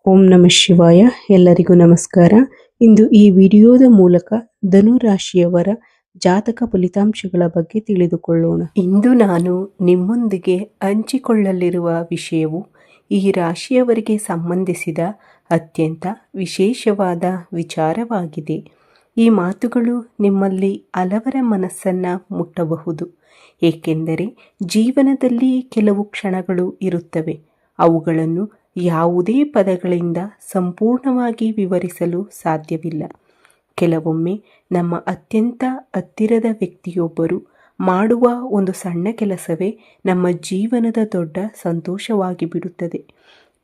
ಓಂ ನಮಃ ಶಿವಾಯ. ಎಲ್ಲರಿಗೂ ನಮಸ್ಕಾರ. ಇಂದು ಈ ವಿಡಿಯೋದ ಮೂಲಕ ಧನು ರಾಶಿಯವರ ಜಾತಕ ಫಲಿತಾಂಶಗಳ ಬಗ್ಗೆ ತಿಳಿದುಕೊಳ್ಳೋಣ. ಇಂದು ನಾನು ನಿಮ್ಮೊಂದಿಗೆ ಹಂಚಿಕೊಳ್ಳಲಿರುವ ವಿಷಯವು ಈ ರಾಶಿಯವರಿಗೆ ಸಂಬಂಧಿಸಿದ ಅತ್ಯಂತ ವಿಶೇಷವಾದ ವಿಚಾರವಾಗಿದೆ. ಈ ಮಾತುಗಳು ನಿಮ್ಮಲ್ಲಿ ಹಲವರ ಮನಸ್ಸನ್ನು ಮುಟ್ಟಬಹುದು. ಏಕೆಂದರೆ ಜೀವನದಲ್ಲಿ ಕೆಲವು ಕ್ಷಣಗಳು ಇರುತ್ತವೆ. ಅವುಗಳನ್ನು ಯಾವುದೇ ಪದಗಳಿಂದ ಸಂಪೂರ್ಣವಾಗಿ ವಿವರಿಸಲು ಸಾಧ್ಯವಿಲ್ಲ. ಕೆಲವೊಮ್ಮೆ ನಮ್ಮ ಅತ್ಯಂತ ಹತ್ತಿರದ ವ್ಯಕ್ತಿಯೊಬ್ಬರು ಮಾಡುವ ಒಂದು ಸಣ್ಣ ಕೆಲಸವೇ ನಮ್ಮ ಜೀವನದ ದೊಡ್ಡ ಸಂತೋಷವಾಗಿ ಬಿಡುತ್ತದೆ.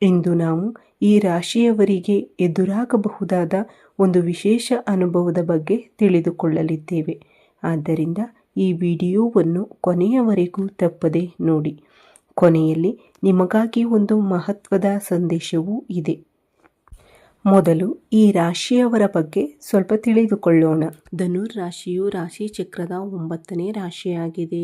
ಇಂದು ನಾವು ಈ ರಾಶಿಯವರಿಗೆ ಎದುರಾಗಬಹುದಾದ ಒಂದು ವಿಶೇಷ ಅನುಭವದ ಬಗ್ಗೆ ತಿಳಿದುಕೊಳ್ಳಲಿದ್ದೇವೆ. ಆದ್ದರಿಂದ ಈ ವಿಡಿಯೋವನ್ನು ಕೊನೆಯವರೆಗೂ ತಪ್ಪದೆ ನೋಡಿ. ಕೊನೆಯಲ್ಲಿ ನಿಮಗಾಗಿ ಒಂದು ಮಹತ್ವದ ಸಂದೇಶವೂ ಇದೆ. ಮೊದಲು ಈ ರಾಶಿಯವರ ಬಗ್ಗೆ ಸ್ವಲ್ಪ ತಿಳಿದುಕೊಳ್ಳೋಣ. ಧನುರ್ ರಾಶಿಯು ರಾಶಿ ಚಕ್ರದ 9ನೇ ರಾಶಿಯಾಗಿದೆ.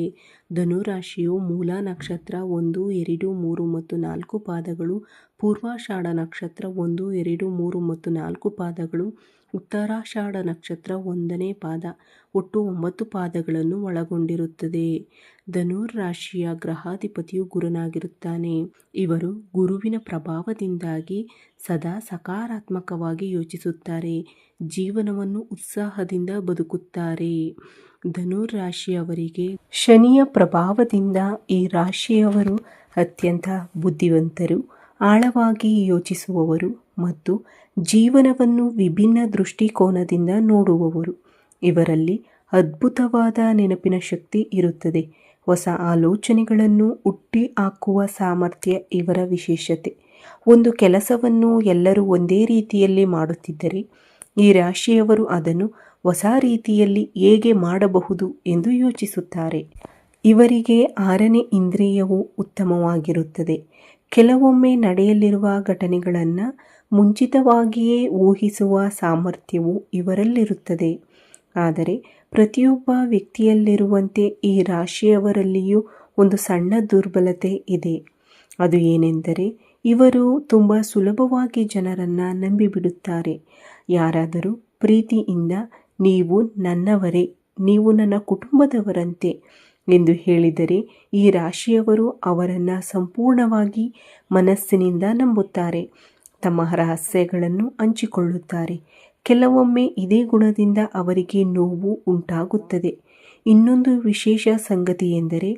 ಧನುರ್ ರಾಶಿಯು ಮೂಲ ನಕ್ಷತ್ರ 1, 2, 3 ಮತ್ತು 4 ಪಾದಗಳು, ಪೂರ್ವಾಷಾಢ ನಕ್ಷತ್ರ 1, 2, 3 ಮತ್ತು 4 ಪಾದಗಳು, ಉತ್ತರಾಷಾಢ ನಕ್ಷತ್ರ 1ನೇ ಪಾದ, ಒಟ್ಟು 9 ಪಾದಗಳನ್ನು ಒಳಗೊಂಡಿರುತ್ತದೆ. ಧನುರ್ ರಾಶಿಯ ಗ್ರಹಾಧಿಪತಿಯು ಗುರುನಾಗಿರುತ್ತಾನೆ. ಇವರು ಗುರುವಿನ ಪ್ರಭಾವದಿಂದಾಗಿ ಸದಾ ಸಕಾರಾತ್ಮಕವಾಗಿ ಯೋಚಿಸುತ್ತಾರೆ. ಜೀವನವನ್ನು ಉತ್ಸಾಹದಿಂದ ಬದುಕುತ್ತಾರೆ. ಧನುರ್ ರಾಶಿಯವರಿಗೆ ಶನಿಯ ಪ್ರಭಾವದಿಂದ ಈ ರಾಶಿಯವರು ಅತ್ಯಂತ ಬುದ್ಧಿವಂತರು, ಆಳವಾಗಿ ಯೋಚಿಸುವವರು ಮತ್ತು ಜೀವನವನ್ನು ವಿಭಿನ್ನ ದೃಷ್ಟಿಕೋನದಿಂದ ನೋಡುವವರು. ಇವರಲ್ಲಿ ಅದ್ಭುತವಾದ ನೆನಪಿನ ಶಕ್ತಿ ಇರುತ್ತದೆ. ಹೊಸ ಆಲೋಚನೆಗಳನ್ನು ಹುಟ್ಟಿ ಹಾಕುವ ಸಾಮರ್ಥ್ಯ ಇವರ ವಿಶೇಷತೆ. ಒಂದು ಕೆಲಸವನ್ನು ಎಲ್ಲರೂ ಒಂದೇ ರೀತಿಯಲ್ಲಿ ಮಾಡುತ್ತಿದ್ದರೆ ಈ ರಾಶಿಯವರು ಅದನ್ನು ಹೊಸ ರೀತಿಯಲ್ಲಿ ಹೇಗೆ ಮಾಡಬಹುದು ಎಂದು ಯೋಚಿಸುತ್ತಾರೆ. ಇವರಿಗೆ 6ನೇ ಇಂದ್ರಿಯವು ಉತ್ತಮವಾಗಿರುತ್ತದೆ. ಕೆಲವೊಮ್ಮೆ ನಡೆಯಲಿರುವ ಘಟನೆಗಳನ್ನು ಮುಂಚಿತವಾಗಿಯೇ ಊಹಿಸುವ ಸಾಮರ್ಥ್ಯವು ಇವರಲ್ಲಿರುತ್ತದೆ. ಆದರೆ ಪ್ರತಿಯೊಬ್ಬ ವ್ಯಕ್ತಿಯಲ್ಲಿರುವಂತೆ ಈ ರಾಶಿಯವರಲ್ಲಿಯೂ ಒಂದು ಸಣ್ಣ ದುರ್ಬಲತೆ ಇದೆ. ಅದು ಏನೆಂದರೆ ಇವರು ತುಂಬ ಸುಲಭವಾಗಿ ಜನರನ್ನು ನಂಬಿಬಿಡುತ್ತಾರೆ. ಯಾರಾದರೂ ಪ್ರೀತಿಯಿಂದ ನೀವು ನನ್ನವರೇ, ನೀವು ನನ್ನ ಕುಟುಂಬದವರಂತೆ ಎಂದು ಹೇಳಿದರೆ ಈ ರಾಶಿಯವರು ಅವರನ್ನು ಸಂಪೂರ್ಣವಾಗಿ ಮನಸ್ಸಿನಿಂದ ನಂಬುತ್ತಾರೆ. ತಮ್ಮ ರಹಸ್ಯಗಳನ್ನು ಹಂಚಿಕೊಳ್ಳುತ್ತಾರೆ. ಕೆಲವೊಮ್ಮೆ ಇದೇ ಗುಣದಿಂದ ಅವರಿಗೆ ನೋವು ಉಂಟಾಗುತ್ತದೆ. ಇನ್ನೊಂದು ವಿಶೇಷ ಸಂಗತಿ ಎಂದರೆ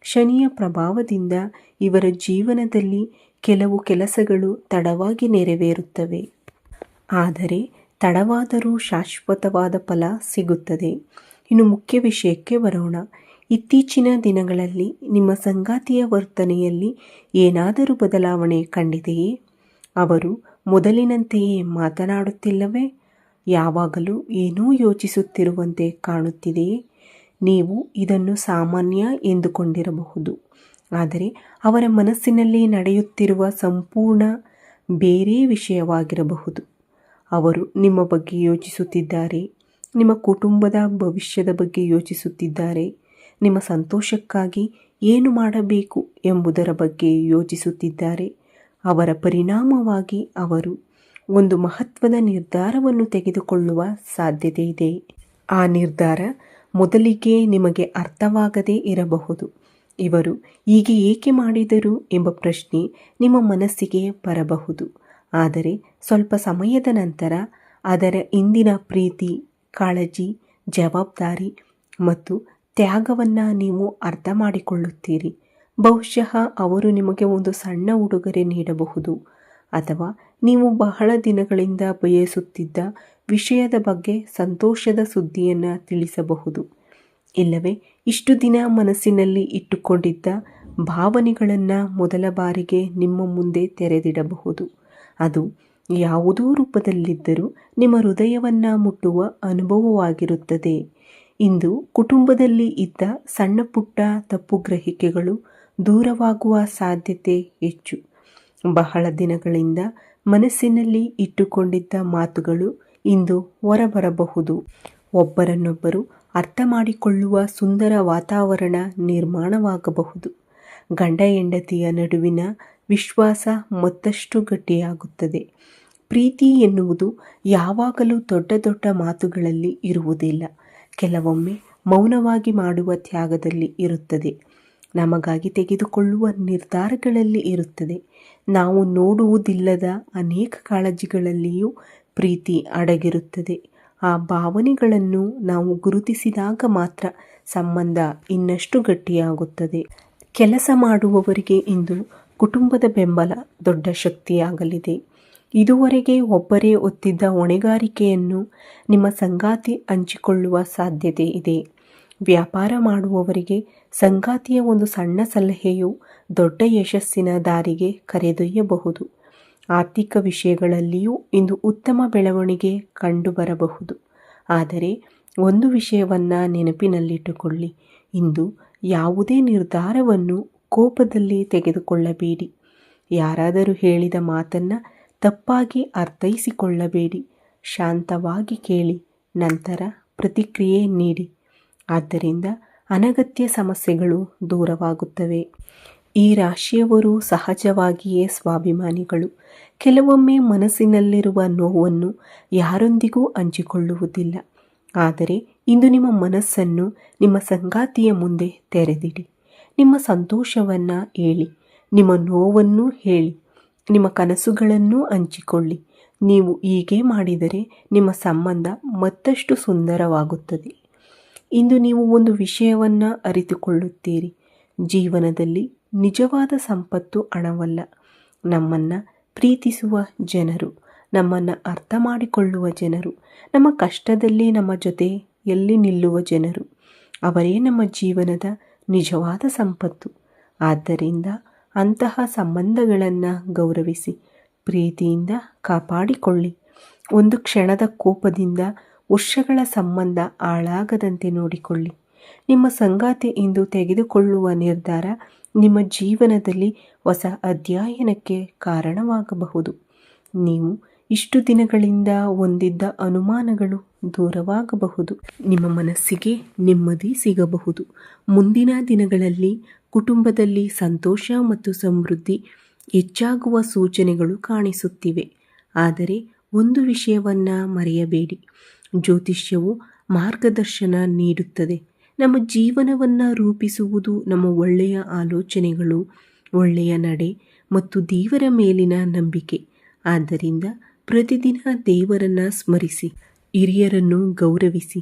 ಶನಿಯ ಪ್ರಭಾವದಿಂದ ಇವರ ಜೀವನದಲ್ಲಿ ಕೆಲವು ಕೆಲಸಗಳು ತಡವಾಗಿ ನೆರವೇರುತ್ತವೆ. ಆದರೆ ತಡವಾದರೂ ಶಾಶ್ವತವಾದ ಫಲ ಸಿಗುತ್ತದೆ. ಇನ್ನು ಮುಖ್ಯ ವಿಷಯಕ್ಕೆ ಬರೋಣ. ಇತ್ತೀಚಿನ ದಿನಗಳಲ್ಲಿ ನಿಮ್ಮ ಸಂಗಾತಿಯ ವರ್ತನೆಯಲ್ಲಿ ಏನಾದರೂ ಬದಲಾವಣೆ ಕಂಡಿದೆಯೇ? ಅವರು ಮೊದಲಿನಂತೆಯೇ ಮಾತನಾಡುತ್ತಿಲ್ಲವೇ? ಯಾವಾಗಲೂ ಏನೋ ಯೋಚಿಸುತ್ತಿರುವಂತೆ ಕಾಣುತ್ತಿದೆಯೇ? ನೀವು ಇದನ್ನು ಸಾಮಾನ್ಯ ಎಂದುಕೊಂಡಿರಬಹುದು. ಆದರೆ ಅವರ ಮನಸ್ಸಿನಲ್ಲಿ ನಡೆಯುತ್ತಿರುವ ಸಂಪೂರ್ಣ ಬೇರೆ ವಿಷಯವಾಗಿರಬಹುದು. ಅವರು ನಿಮ್ಮ ಬಗ್ಗೆ ಯೋಚಿಸುತ್ತಿದ್ದಾರೆ. ನಿಮ್ಮ ಕುಟುಂಬದ ಭವಿಷ್ಯದ ಬಗ್ಗೆ ಯೋಚಿಸುತ್ತಿದ್ದಾರೆ. ನಿಮ್ಮ ಸಂತೋಷಕ್ಕಾಗಿ ಏನು ಮಾಡಬೇಕು ಎಂಬುದರ ಬಗ್ಗೆ ಯೋಚಿಸುತ್ತಿದ್ದಾರೆ. ಅವರ ಪರಿಣಾಮವಾಗಿ ಅವರು ಒಂದು ಮಹತ್ವದ ನಿರ್ಧಾರವನ್ನು ತೆಗೆದುಕೊಳ್ಳುವ ಸಾಧ್ಯತೆ ಇದೆ. ಆ ನಿರ್ಧಾರ ಮೊದಲಿಗೆ ನಿಮಗೆ ಅರ್ಥವಾಗದೇ ಇರಬಹುದು. ಇವರು ಹೀಗೆ ಏಕೆ ಮಾಡಿದರು ಎಂಬ ಪ್ರಶ್ನೆ ನಿಮ್ಮ ಮನಸ್ಸಿಗೆ ಬರಬಹುದು. ಆದರೆ ಸ್ವಲ್ಪ ಸಮಯದ ನಂತರ ಅದರ ಹಿಂದಿನ ಪ್ರೀತಿ, ಕಾಳಜಿ, ಜವಾಬ್ದಾರಿ ಮತ್ತು ತ್ಯಾಗವನ್ನು ನೀವು ಅರ್ಥ ಮಾಡಿಕೊಳ್ಳುತ್ತೀರಿ. ಬಹುಶಃ ಅವರು ನಿಮಗೆ ಒಂದು ಸಣ್ಣ ಉಡುಗೊರೆ ನೀಡಬಹುದು, ಅಥವಾ ನೀವು ಬಹಳ ದಿನಗಳಿಂದ ಬಯಸುತ್ತಿದ್ದ ವಿಷಯದ ಬಗ್ಗೆ ಸಂತೋಷದ ಸುದ್ದಿಯನ್ನು ತಿಳಿಸಬಹುದು. ಇಲ್ಲವೇ ಇಷ್ಟು ದಿನ ಮನಸ್ಸಿನಲ್ಲಿ ಇಟ್ಟುಕೊಂಡಿದ್ದ ಭಾವನೆಗಳನ್ನು ಮೊದಲ ಬಾರಿಗೆ ನಿಮ್ಮ ಮುಂದೆ ತೆರೆದಿಡಬಹುದು. ಅದು ಯಾವುದೋ ರೂಪದಲ್ಲಿದ್ದರೂ ನಿಮ್ಮ ಹೃದಯವನ್ನು ಮುಟ್ಟುವ ಅನುಭವವಾಗಿರುತ್ತದೆ. ಇಂದು ಕುಟುಂಬದಲ್ಲಿ ಇದ್ದ ಸಣ್ಣ ಪುಟ್ಟ ತಪ್ಪುಗ್ರಹಿಕೆಗಳು ದೂರವಾಗುವ ಸಾಧ್ಯತೆ ಹೆಚ್ಚು. ಬಹಳ ದಿನಗಳಿಂದ ಮನಸ್ಸಿನಲ್ಲಿ ಇಟ್ಟುಕೊಂಡಿದ್ದ ಮಾತುಗಳು ಇಂದು ಹೊರಬರಬಹುದು. ಒಬ್ಬರನ್ನೊಬ್ಬರು ಅರ್ಥ ಮಾಡಿಕೊಳ್ಳುವ ಸುಂದರ ವಾತಾವರಣ ನಿರ್ಮಾಣವಾಗಬಹುದು. ಗಂಡ ಹೆಂಡತಿಯ ನಡುವಿನ ವಿಶ್ವಾಸ ಮತ್ತಷ್ಟು ಗಟ್ಟಿಯಾಗುತ್ತದೆ. ಪ್ರೀತಿ ಎನ್ನುವುದು ಯಾವಾಗಲೂ ದೊಡ್ಡ ದೊಡ್ಡ ಮಾತುಗಳಲ್ಲಿ ಇರುವುದಿಲ್ಲ. ಕೆಲವೊಮ್ಮೆ ಮೌನವಾಗಿ ಮಾಡುವ ತ್ಯಾಗದಲ್ಲಿ ಇರುತ್ತದೆ. ನಮಗಾಗಿ ತೆಗೆದುಕೊಳ್ಳುವ ನಿರ್ಧಾರಗಳಲ್ಲಿ ಇರುತ್ತದೆ. ನಾವು ನೋಡುವುದಿಲ್ಲದ ಅನೇಕ ಕಾಳಜಿಗಳಲ್ಲಿಯೂ ಪ್ರೀತಿ ಅಡಗಿರುತ್ತದೆ. ಆ ಭಾವನೆಗಳನ್ನು ನಾವು ಗುರುತಿಸಿದಾಗ ಮಾತ್ರ ಸಂಬಂಧ ಇನ್ನಷ್ಟು ಗಟ್ಟಿಯಾಗುತ್ತದೆ. ಕೆಲಸ ಮಾಡುವವರಿಗೆ ಇಂದು ಕುಟುಂಬದ ಬೆಂಬಲ ದೊಡ್ಡ ಶಕ್ತಿಯಾಗಲಿದೆ. ಇದುವರೆಗೆ ಒಬ್ಬರೇ ಹೊತ್ತಿದ್ದ ಹೊಣೆಗಾರಿಕೆಯನ್ನು ನಿಮ್ಮ ಸಂಗಾತಿ ಹಂಚಿಕೊಳ್ಳುವ ಸಾಧ್ಯತೆ ಇದೆ. ವ್ಯಾಪಾರ ಮಾಡುವವರಿಗೆ ಸಂಗಾತಿಯ ಒಂದು ಸಣ್ಣ ಸಲಹೆಯು ದೊಡ್ಡ ಯಶಸ್ಸಿನ ದಾರಿಗೆ ಕರೆದೊಯ್ಯಬಹುದು. ಆರ್ಥಿಕ ವಿಷಯಗಳಲ್ಲಿಯೂ ಇಂದು ಉತ್ತಮ ಬೆಳವಣಿಗೆ ಕಂಡುಬರಬಹುದು. ಆದರೆ ಒಂದು ವಿಷಯವನ್ನು ನೆನಪಿನಲ್ಲಿಟ್ಟುಕೊಳ್ಳಿ, ಇಂದು ಯಾವುದೇ ನಿರ್ಧಾರವನ್ನು ಕೋಪದಲ್ಲಿ ತೆಗೆದುಕೊಳ್ಳಬೇಡಿ. ಯಾರಾದರೂ ಹೇಳಿದ ಮಾತನ್ನು ತಪ್ಪಾಗಿ ಅರ್ಥೈಸಿಕೊಳ್ಳಬೇಡಿ. ಶಾಂತವಾಗಿ ಕೇಳಿ, ನಂತರ ಪ್ರತಿಕ್ರಿಯೆ ನೀಡಿ. ಆದ್ದರಿಂದ ಅನಗತ್ಯ ಸಮಸ್ಯೆಗಳು ದೂರವಾಗುತ್ತವೆ. ಈ ರಾಶಿಯವರು ಸಹಜವಾಗಿಯೇ ಸ್ವಾಭಿಮಾನಿಗಳು. ಕೆಲವೊಮ್ಮೆ ಮನಸ್ಸಿನಲ್ಲಿರುವ ನೋವನ್ನು ಯಾರೊಂದಿಗೂ ಹಂಚಿಕೊಳ್ಳುವುದಿಲ್ಲ. ಆದರೆ ಇಂದು ನಿಮ್ಮ ಮನಸ್ಸನ್ನು ನಿಮ್ಮ ಸಂಗಾತಿಯ ಮುಂದೆ ತೆರೆದಿಡಿ. ನಿಮ್ಮ ಸಂತೋಷವನ್ನು ಹೇಳಿ, ನಿಮ್ಮ ನೋವನ್ನು ಹೇಳಿ, ನಿಮ್ಮ ಕನಸುಗಳನ್ನು ಹಂಚಿಕೊಳ್ಳಿ. ನೀವು ಹೀಗೆ ಮಾಡಿದರೆ ನಿಮ್ಮ ಸಂಬಂಧ ಮತ್ತಷ್ಟು ಸುಂದರವಾಗುತ್ತದೆ. ಇಂದು ನೀವು ಒಂದು ವಿಷಯವನ್ನು ಅರಿತುಕೊಳ್ಳುತ್ತೀರಿ. ಜೀವನದಲ್ಲಿ ನಿಜವಾದ ಸಂಪತ್ತು ಹಣವಲ್ಲ, ನಮ್ಮನ್ನು ಪ್ರೀತಿಸುವ ಜನರು, ನಮ್ಮನ್ನು ಅರ್ಥ ಮಾಡಿಕೊಳ್ಳುವ ಜನರು, ನಮ್ಮ ಕಷ್ಟದಲ್ಲಿ ನಮ್ಮ ಜೊತೆಯಲ್ಲಿ ನಿಲ್ಲುವ ಜನರು, ಅವರೇ ನಮ್ಮ ಜೀವನದ ನಿಜವಾದ ಸಂಪತ್ತು. ಆದ್ದರಿಂದ ಅಂತಹ ಸಂಬಂಧಗಳನ್ನು ಗೌರವಿಸಿ ಪ್ರೀತಿಯಿಂದ ಕಾಪಾಡಿಕೊಳ್ಳಿ. ಒಂದು ಕ್ಷಣದ ಕೋಪದಿಂದ ವರ್ಷಗಳ ಸಂಬಂಧ ಹಾಳಾಗದಂತೆ ನೋಡಿಕೊಳ್ಳಿ. ನಿಮ್ಮ ಸಂಗಾತಿ ಇಂದು ತೆಗೆದುಕೊಳ್ಳುವ ನಿರ್ಧಾರ ನಿಮ್ಮ ಜೀವನದಲ್ಲಿ ಹೊಸ ಅಧ್ಯಯನಕ್ಕೆ ಕಾರಣವಾಗಬಹುದು. ನೀವು ಇಷ್ಟು ದಿನಗಳಿಂದ ಹೊಂದಿದ್ದ ಅನುಮಾನಗಳು ದೂರವಾಗಬಹುದು. ನಿಮ್ಮ ಮನಸ್ಸಿಗೆ ನೆಮ್ಮದಿ ಸಿಗಬಹುದು. ಮುಂದಿನ ದಿನಗಳಲ್ಲಿ ಕುಟುಂಬದಲ್ಲಿ ಸಂತೋಷ ಮತ್ತು ಸಮೃದ್ಧಿ ಹೆಚ್ಚಾಗುವ ಸೂಚನೆಗಳು ಕಾಣಿಸುತ್ತಿವೆ. ಆದರೆ ಒಂದು ವಿಷಯವನ್ನು ಮರೆಯಬೇಡಿ, ಜ್ಯೋತಿಷ್ಯವು ಮಾರ್ಗದರ್ಶನ ನೀಡುತ್ತದೆ. ನಮ್ಮ ಜೀವನವನ್ನು ರೂಪಿಸುವುದು ನಮ್ಮ ಒಳ್ಳೆಯ ಆಲೋಚನೆಗಳು, ಒಳ್ಳೆಯ ನಡೆ ಮತ್ತು ದೇವರ ಮೇಲಿನ ನಂಬಿಕೆ. ಆದ್ದರಿಂದ ಪ್ರತಿದಿನ ದೇವರನ್ನು ಸ್ಮರಿಸಿ, ಹಿರಿಯರನ್ನು ಗೌರವಿಸಿ,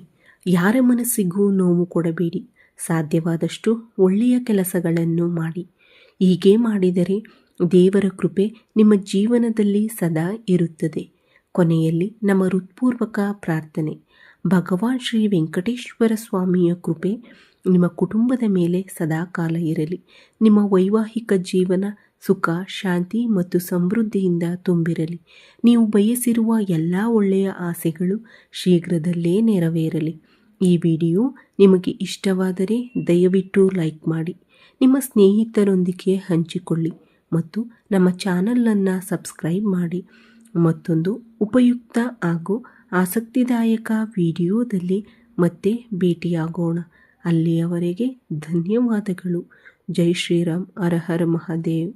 ಯಾರ ಮನಸ್ಸಿಗೂ ನೋವು ಕೊಡಬೇಡಿ. ಸಾಧ್ಯವಾದಷ್ಟು ಒಳ್ಳೆಯ ಕೆಲಸಗಳನ್ನು ಮಾಡಿ. ಹೀಗೆ ಮಾಡಿದರೆ ದೇವರ ಕೃಪೆ ನಿಮ್ಮ ಜೀವನದಲ್ಲಿ ಸದಾ ಇರುತ್ತದೆ. ಕೊನೆಯಲ್ಲಿ ನಮ್ಮ ಹೃತ್ಪೂರ್ವಕ ಪ್ರಾರ್ಥನೆ. ಭಗವಾನ್ ಶ್ರೀ ವೆಂಕಟೇಶ್ವರ ಸ್ವಾಮಿಯ ಕೃಪೆ ನಿಮ್ಮ ಕುಟುಂಬದ ಮೇಲೆ ಸದಾಕಾಲ ಇರಲಿ. ನಿಮ್ಮ ವೈವಾಹಿಕ ಜೀವನ ಸುಖ, ಶಾಂತಿ ಮತ್ತು ಸಮೃದ್ಧಿಯಿಂದ ತುಂಬಿರಲಿ. ನೀವು ಬಯಸಿರುವ ಎಲ್ಲ ಒಳ್ಳೆಯ ಆಸೆಗಳು ಶೀಘ್ರದಲ್ಲೇ ನೆರವೇರಲಿ. ಈ ವಿಡಿಯೋ ನಿಮಗೆ ಇಷ್ಟವಾದರೆ ದಯವಿಟ್ಟು ಲೈಕ್ ಮಾಡಿ, ನಿಮ್ಮ ಸ್ನೇಹಿತರೊಂದಿಗೆ ಹಂಚಿಕೊಳ್ಳಿ ಮತ್ತು ನಮ್ಮ ಚಾನಲನ್ನು ಸಬ್ಸ್ಕ್ರೈಬ್ ಮಾಡಿ. ಮತ್ತೊಂದು ಉಪಯುಕ್ತ ಹಾಗೂ ಆಸಕ್ತಿದಾಯಕ ವಿಡಿಯೋದಲ್ಲಿ ಮತ್ತೆ ಭೇಟಿಯಾಗೋಣ. ಅಲ್ಲಿಯವರೆಗೆ ಧನ್ಯವಾದಗಳು. ಜೈ ಶ್ರೀರಾಮ್. ಹರ ಹರ ಮಹಾದೇವ್.